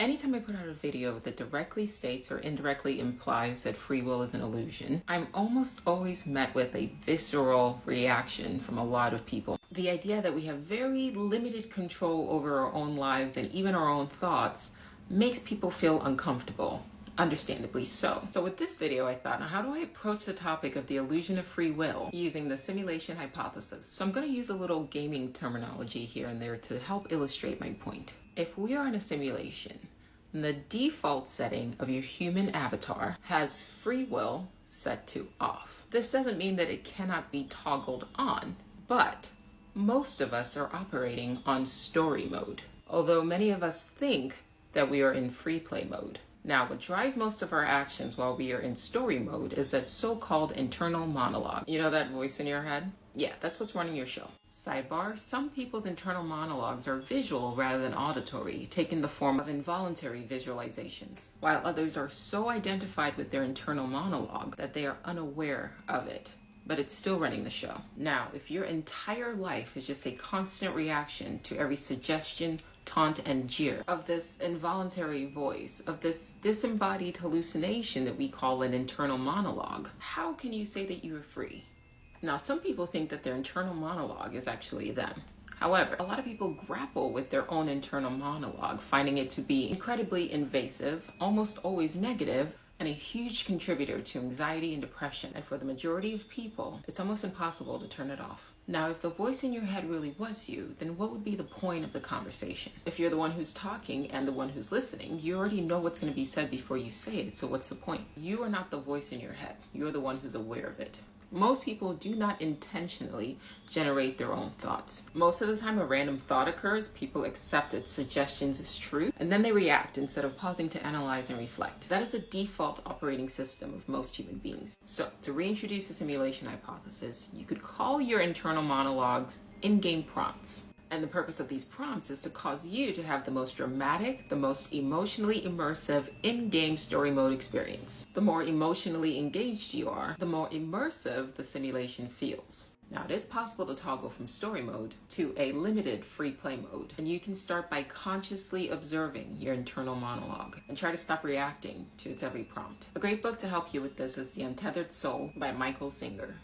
Anytime I put out a video that directly states or indirectly implies that free will is an illusion, I'm almost always met with a visceral reaction from a lot of people. The idea that we have very limited control over our own lives and even our own thoughts makes people feel uncomfortable. Understandably so. So with this video, I thought, now how do I approach the topic of the illusion of free will using the simulation hypothesis? So I'm going to use a little gaming terminology here and there to help illustrate my point. If we are in a simulation, the default setting of your human avatar has free will set to off. This doesn't mean that it cannot be toggled on, but most of us are operating on story mode, although many of us think that we are in free play mode. Now, what drives most of our actions while we are in story mode is that so-called internal monologue. You know that voice in your head? Yeah, that's what's running your show. Sidebar, some people's internal monologues are visual rather than auditory, taking the form of involuntary visualizations, while others are so identified with their internal monologue that they are unaware of it, but it's still running the show. Now, if your entire life is just a constant reaction to every suggestion, taunt, and jeer of this involuntary voice, of this disembodied hallucination that we call an internal monologue, how can you say that you are free? Now, some people think that their internal monologue is actually them. However, a lot of people grapple with their own internal monologue, finding it to be incredibly invasive, almost always negative, and a huge contributor to anxiety and depression. And for the majority of people, it's almost impossible to turn it off. Now, if the voice in your head really was you, then what would be the point of the conversation? If you're the one who's talking and the one who's listening, you already know what's going to be said before you say it, so what's the point? You are not the voice in your head. You're the one who's aware of it. Most people do not intentionally generate their own thoughts. Most of the time a random thought occurs, people accept its suggestions as true, and then they react instead of pausing to analyze and reflect. That is the default operating system of most human beings. So to reintroduce the simulation hypothesis, you could call your internal monologues in-game prompts. And the purpose of these prompts is to cause you to have the most dramatic, the most emotionally immersive in-game story mode experience. The more emotionally engaged you are, the more immersive the simulation feels. Now, it is possible to toggle from story mode to a limited free play mode, and you can start by consciously observing your internal monologue and try to stop reacting to its every prompt. A great book to help you with this is The Untethered Soul by Michael Singer.